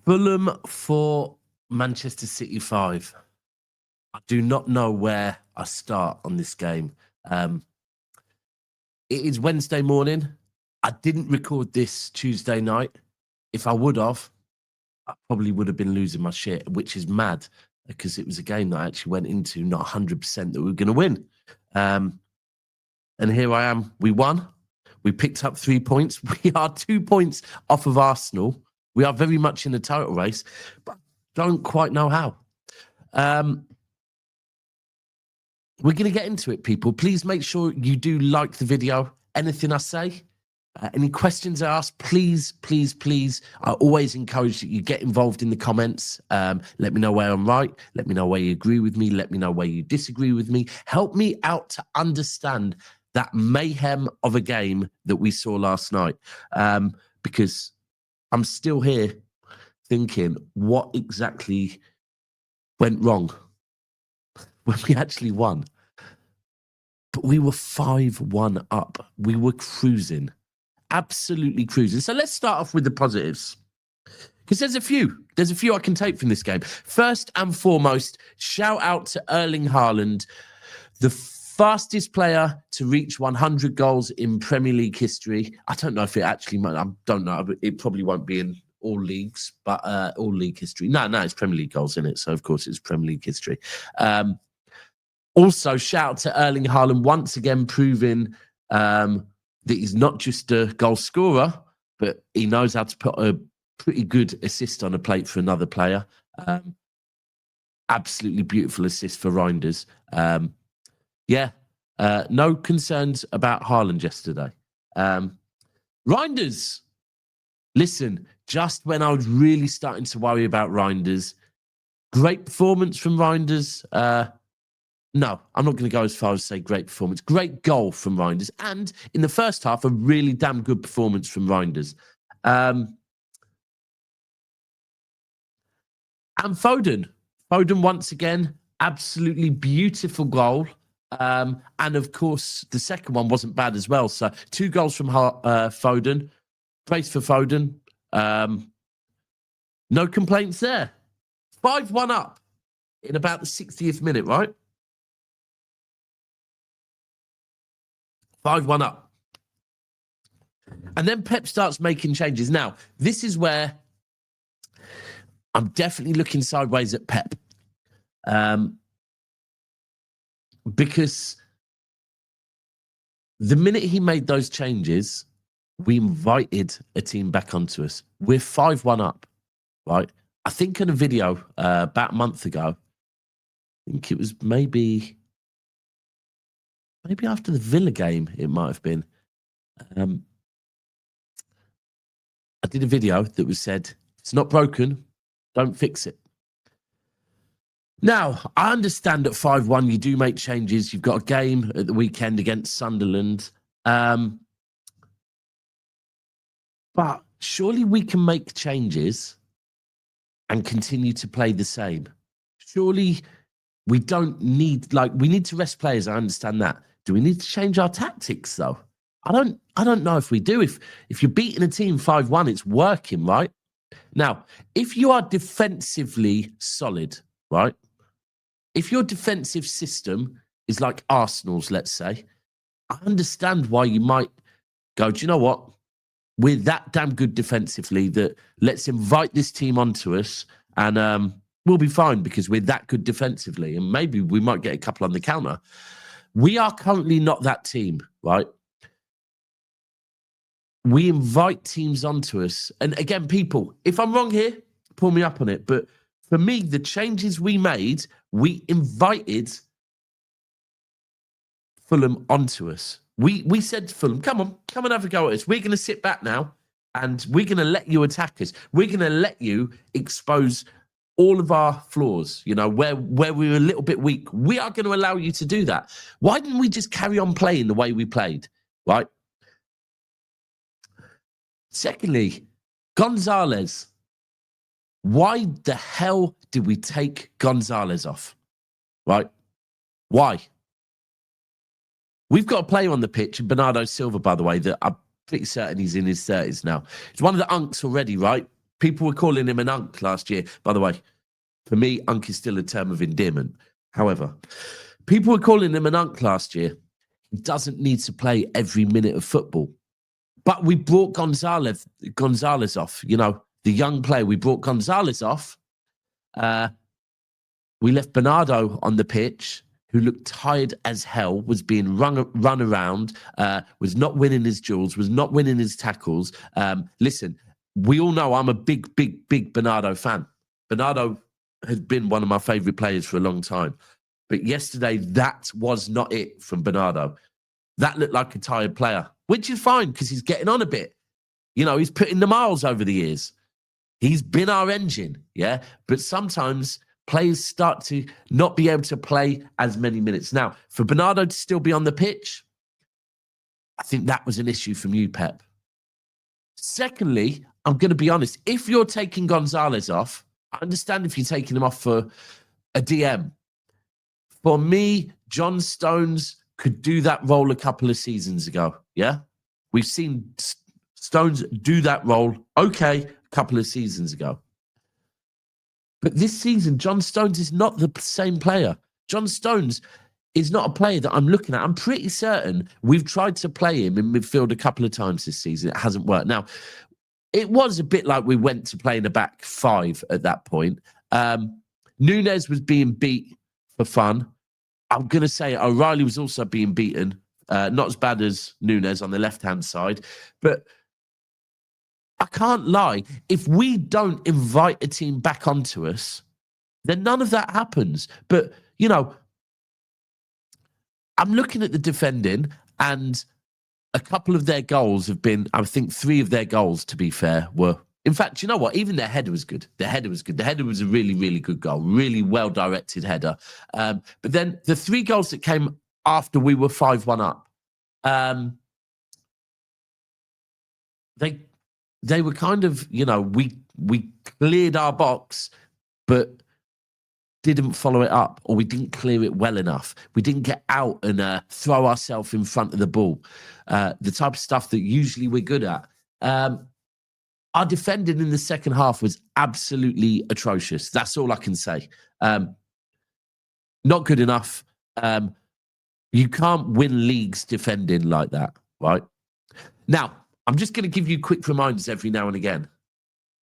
Fulham 4, Manchester City 5. I do not know where I start on this game. It is Wednesday morning. I didn't record this Tuesday night. If I would have, I probably would have been losing my shit, which is mad because it was a game that I actually went into not 100% that we were going to win. And here I am. We won. We picked up 3 points. We are 2 points off of Arsenal. We are very much in the title race, but don't quite know how. We're going to get into it, people. Please make sure you do like the video. Anything I say, any questions I ask, please, please, please. I always encourage that you get involved in the comments. Let me know where I'm right. Let me know where you agree with me. Let me know where you disagree with me. Help me out to understand that mayhem of a game that we saw last night. Because I'm still here thinking, what exactly went wrong when we actually won? But we were 5-1 up. We were cruising, absolutely cruising. So let's start off with the positives, because there's a few I can take from this game. First and foremost, shout out to Erling Haaland, the fastest player to reach 100 goals in Premier League history. I don't know if it actually might. I don't know. It probably won't be in all leagues, but all league history. No, it's Premier League goals in it. So, of course, it's Premier League history. Also, shout out to Erling Haaland once again proving that he's not just a goal scorer, but he knows how to put a pretty good assist on a plate for another player. Absolutely beautiful assist for Reijnders. No concerns about Haaland yesterday. Reijnders, listen, just when I was really starting to worry about Reijnders, great performance from Reijnders. No, I'm not going to go as far as say great performance. Great goal from Reijnders. And in the first half, a really damn good performance from Reijnders. And Foden. Foden, once again, absolutely beautiful goal. And, of course, the second one wasn't bad as well. So 2 goals from Foden. Praise for Foden. No complaints there. 5-1 up in about the 60th minute, right? 5-1 up. And then Pep starts making changes. Now, this is where I'm definitely looking sideways at Pep. Because the minute he made those changes, we invited a team back onto us. We're 5-1 up, right? I think in a video about a month ago, I think it was maybe after the Villa game, it might have been. I did a video that was said, it's not broken, don't fix it. Now, I understand at 5-1, you do make changes. You've got a game at the weekend against Sunderland. But surely we can make changes and continue to play the same. Surely we don't need, we need to rest players. I understand that. Do we need to change our tactics, though? I don't know if we do. If you're beating a team 5-1, it's working, right? Now, if you are defensively solid, right? If your defensive system is like Arsenal's, let's say, I understand why you might go, do you know what? We're that damn good defensively that let's invite this team onto us and we'll be fine because we're that good defensively. And maybe we might get a couple on the counter. We are currently not that team, right? We invite teams onto us. And again, people, if I'm wrong here, pull me up on it. But for me, the changes we made, we invited Fulham onto us. We said to Fulham, come and have a go at us. We're going to sit back now and we're going to let you attack us. We're going to let you expose all of our flaws, where we're a little bit weak. We are going to allow you to do that. Why didn't we just carry on playing the way we played, right? Secondly, Gonzalez. Why the hell did we take Gonzalez off, right? Why? We've got a player on the pitch, Bernardo Silva, by the way, that I'm pretty certain he's in his 30s now. He's one of the unks already, right? People were calling him an unk last year. By the way, for me, unk is still a term of endearment. However, people were calling him an unk last year. He doesn't need to play every minute of football. But we brought Gonzalez off, you know, the young player. We brought Gonzalez off. We left Bernardo on the pitch, who looked tired as hell, was being run around, was not winning his duels, was not winning his tackles. Listen, we all know I'm a big Bernardo fan. Bernardo has been one of my favourite players for a long time. But yesterday, that was not it from Bernardo. That looked like a tired player, which is fine because he's getting on a bit. You know, he's putting the miles over the years. He's been our engine, yeah? But sometimes players start to not be able to play as many minutes. Now, for Bernardo to still be on the pitch, I think that was an issue from you, Pep. Secondly, I'm going to be honest. If you're taking Gonzalez off, I understand if you're taking him off for a DM. For me, John Stones could do that role a couple of seasons ago, yeah? We've seen Stones do that role, okay, a couple of seasons ago. But this season, John Stones is not the same player. John Stones is not a player that I'm looking at. I'm pretty certain we've tried to play him in midfield a couple of times this season. It hasn't worked. Now, it was a bit like we went to play in a back five at that point. Nunes was being beat for fun. I'm going to say O'Reilly was also being beaten. Not as bad as Nunes on the left-hand side. But I can't lie. If we don't invite a team back onto us, then none of that happens. But, you know, I'm looking at the defending, and a couple of their goals have been, I think 3 of their goals, to be fair, were, in fact, you know what? Even their header was good. The header was good. The header was a really, really good goal. Really well-directed header. But then the 3 goals that came after we were 5-1 up, they were kind of, you know, we cleared our box, but didn't follow it up, or we didn't clear it well enough. We didn't get out and throw ourselves in front of the ball. The type of stuff that usually we're good at. Our defending in the second half was absolutely atrocious. That's all I can say. Not good enough. You can't win leagues defending like that, right? Now, I'm just going to give you quick reminders every now and again.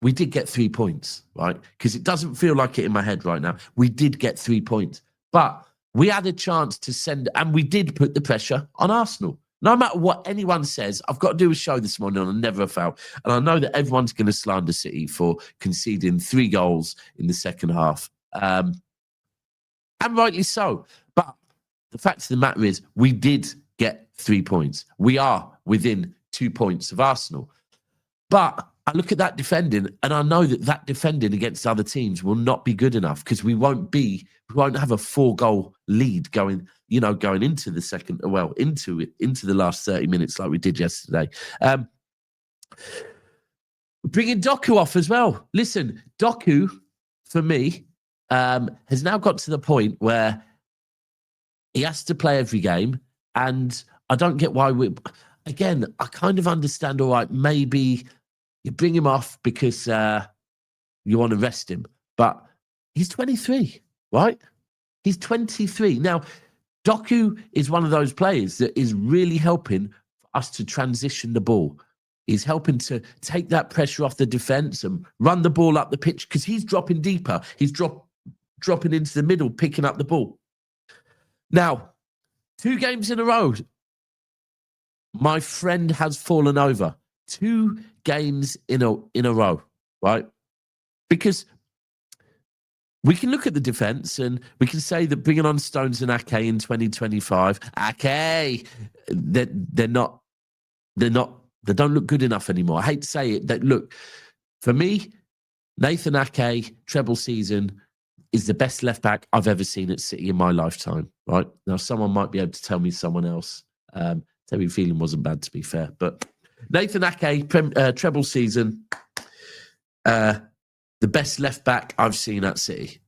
We did get 3 points, right? Because it doesn't feel like it in my head right now. We did get 3 points. But we had a chance to send, and we did put the pressure on Arsenal. No matter what anyone says, I've got to do a show this morning on Never a Foul. And I know that everyone's going to slander City for conceding 3 goals in the second half. And rightly so. But the fact of the matter is, we did get 3 points. We are within 2 points of Arsenal. But I look at that defending, and I know that defending against other teams will not be good enough, because we won't have a 4-goal lead going into the second, well, into the last 30 minutes like we did yesterday. Bringing Doku off as well. Listen, Doku, for me, has now got to the point where he has to play every game, and I don't get why again, I kind of understand, all right, maybe you bring him off because you want to rest him. But he's 23, right? He's 23. Now, Doku is one of those players that is really helping us to transition the ball. He's helping to take that pressure off the defence and run the ball up the pitch, because he's dropping deeper. He's dropping into the middle, picking up the ball. Now, 2 games in a row, my friend has fallen over. 2 games in a row, right? Because we can look at the defence and we can say that bringing on Stones and Ake in 2025, Ake, they don't look good enough anymore. I hate to say it. That look, for me, Nathan Ake, treble season, is the best left back I've ever seen at City in my lifetime, right? Now, someone might be able to tell me someone else. Terry Phelan wasn't bad, to be fair, but Nathan Ake, treble season, the best left back I've seen at City.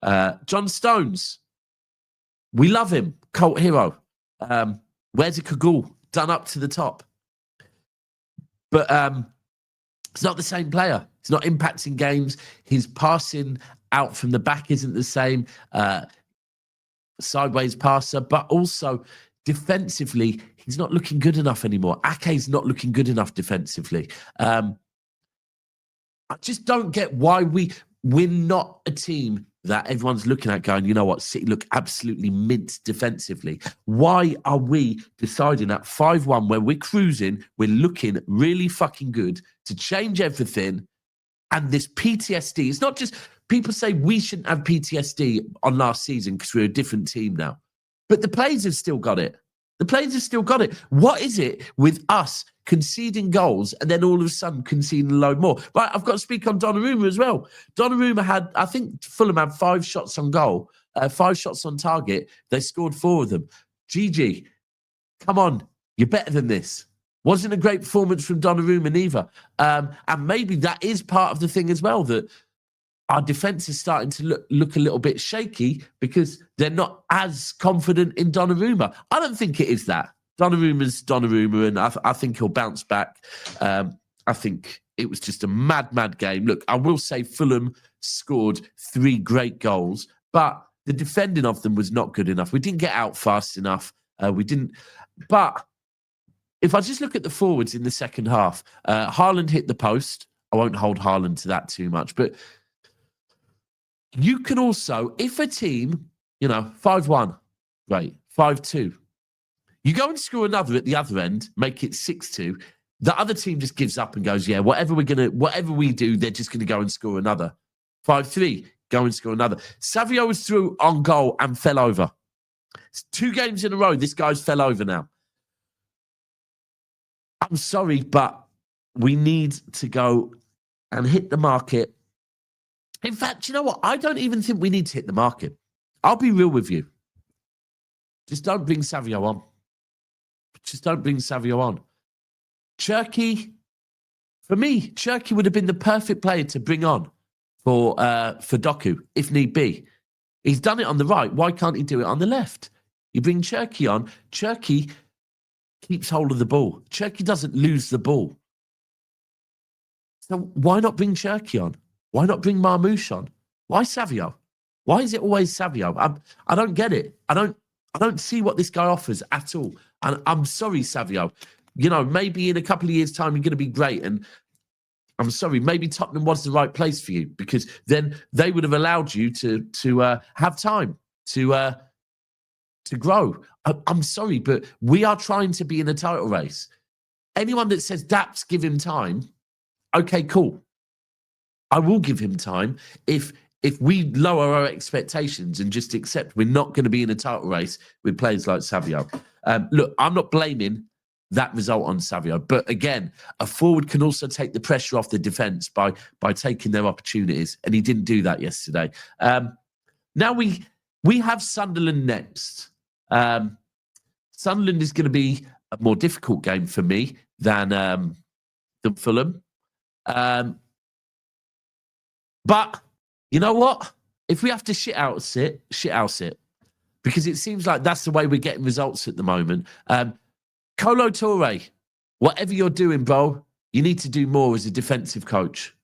John Stones, we love him, cult hero. Where's a Kagul? Done up to the top. But It's not the same player. It's not impacting games. His passing out from the back isn't the same. Sideways passer, but also defensively, he's not looking good enough anymore. Ake's not looking good enough defensively. I just don't get why we're not a team that everyone's looking at going, you know what, City look absolutely mint defensively. Why are we deciding at 5-1 where we're cruising, we're looking really fucking good to change everything? And this PTSD, it's not just, people say we shouldn't have PTSD on last season because we're a different team now. But the players have still got it. The players have still got it. What is it with us conceding goals and then all of a sudden conceding a load more? Right, I've got to speak on Donnarumma as well. Donnarumma had, I think Fulham had 5 shots on goal, 5 shots on target. They scored 4 of them. GG, come on, you're better than this. Wasn't a great performance from Donnarumma neither. And maybe that is part of the thing as well, that our defence is starting to look a little bit shaky because they're not as confident in Donnarumma. I don't think it is that. Donnarumma's Donnarumma, and I think he'll bounce back. I think it was just a mad game. Look, I will say Fulham scored 3 great goals, but the defending of them was not good enough. We didn't get out fast enough. We didn't. But if I just look at the forwards in the second half, Haaland hit the post. I won't hold Haaland to that too much, but you can also, if a team, 5-1, great, 5-2, you go and score another at the other end, make it 6-2, the other team just gives up and goes, yeah, whatever we do, they're just going to go and score another. 5-3, go and score another. Savio was through on goal and fell over. It's 2 games in a row, this guy's fell over now. I'm sorry, but we need to go and hit the market. In fact, you know what? I don't even think we need to hit the market. I'll be real with you. Just don't bring Savio on. Just don't bring Savio on. Cherki, for me, Cherki would have been the perfect player to bring on for Doku, if need be. He's done it on the right. Why can't he do it on the left? You bring Cherki on. Cherki keeps hold of the ball. Cherki doesn't lose the ball. So why not bring Cherki on? Why not bring Marmoush on? Why Savio? Why is it always Savio? I don't get it. I don't see what this guy offers at all. And I'm sorry, Savio. Maybe in a couple of years' time you're going to be great. And I'm sorry, maybe Tottenham was the right place for you, because then they would have allowed you to have time to grow. I'm sorry, but we are trying to be in a title race. Anyone that says Daps, give him time, okay, cool. I will give him time if we lower our expectations and just accept we're not going to be in a title race with players like Savio. Look, I'm not blaming that result on Savio, but again, a forward can also take the pressure off the defence by taking their opportunities, and he didn't do that yesterday. Now we have Sunderland next. Sunderland is going to be a more difficult game for me than Fulham. But you know what? If we have to shit house it, because it seems like that's the way we're getting results at the moment. Kolo Toure, whatever you're doing, bro, you need to do more as a defensive coach.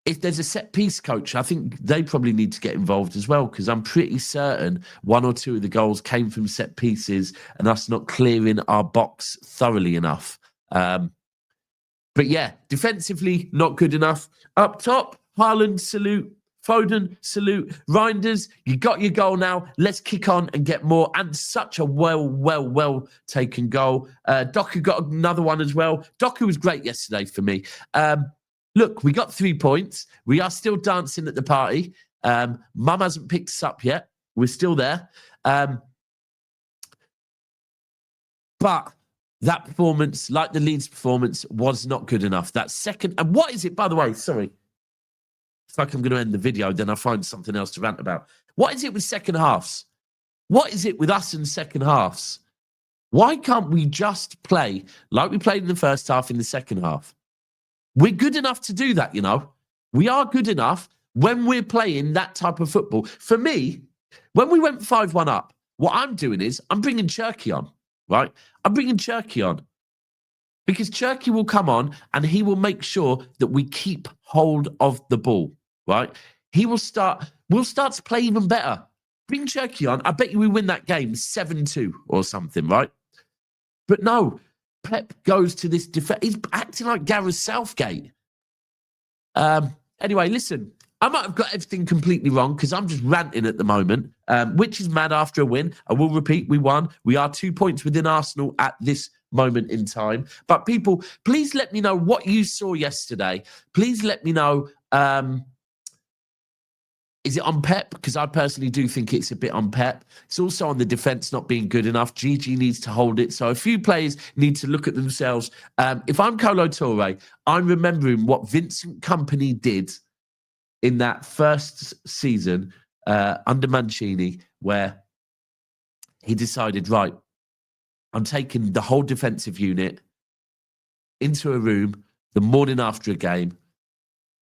If there's a set piece coach, I think they probably need to get involved as well, because I'm pretty certain 1 or 2 of the goals came from set pieces and us not clearing our box thoroughly enough. But yeah, defensively, not good enough. Up top, Haaland, salute. Foden, salute. Reijnders, you got your goal now. Let's kick on and get more. And such a well taken goal. Doku got another one as well. Doku was great yesterday for me. Look, we got 3 points. We are still dancing at the party. Mum hasn't picked us up yet. We're still there. But that performance, like the Leeds performance, was not good enough. That second... And what is it, by the way? Sorry. It's like I'm going to end the video, then I find something else to rant about. What is it with second halves? What is it with us in second halves? Why can't we just play like we played in the first half in the second half? We're good enough to do that, We are good enough when we're playing that type of football. For me, when we went 5-1 up, what I'm doing is I'm bringing Cherki on, right? I'm bringing Cherki on. Because Cherky will come on and he will make sure that we keep hold of the ball, right? We'll start to play even better. Bring Cherky on. I bet you we win that game 7-2 or something, right? But no, Pep goes to this defense. He's acting like Gareth Southgate. Anyway, listen, I might have got everything completely wrong because I'm just ranting at the moment, which is mad after a win. I will repeat, we won. We are 2 points within Arsenal at this moment in time. But people, please let me know what you saw yesterday. Please let me know, is it on Pep? Because I personally do think it's a bit on Pep. It's also on the defence not being good enough. Gigi needs to hold it. So a few players need to look at themselves. If I'm Kolo Toure, I'm remembering what Vincent Kompany did in that first season under Mancini, where he decided, right, I'm taking the whole defensive unit into a room the morning after a game,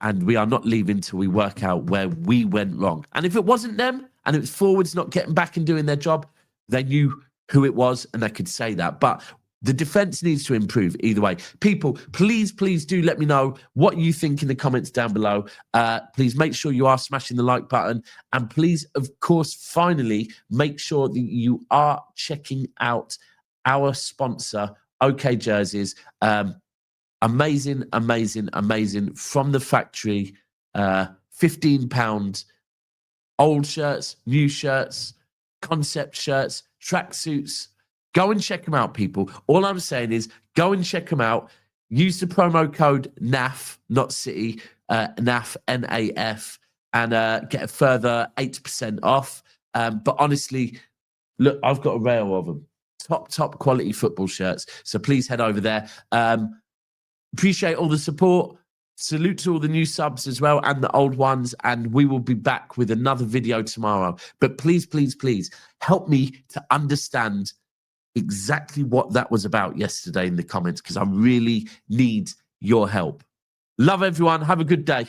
and we are not leaving till we work out where we went wrong. And if it wasn't them, and it was forwards not getting back and doing their job, they knew who it was, and they could say that. But the defense needs to improve either way. People, please do let me know what you think in the comments down below. Please make sure you are smashing the like button. And please, of course, finally, make sure that you are checking out our sponsor, OK Jerseys. Amazing from the factory. £15 old shirts, new shirts, concept shirts, tracksuits. Go and check them out, people. All I'm saying is go and check them out. Use the promo code NAF, not City, NAF, N-A-F, and get a further 8% off. But honestly, look, I've got a rail of them. Top quality football shirts. So please head over there. Appreciate all the support. Salute to all the new subs as well and the old ones. And we will be back with another video tomorrow. But please help me to understand exactly what that was about yesterday in the comments, because I really need your help. Love everyone. Have a good day.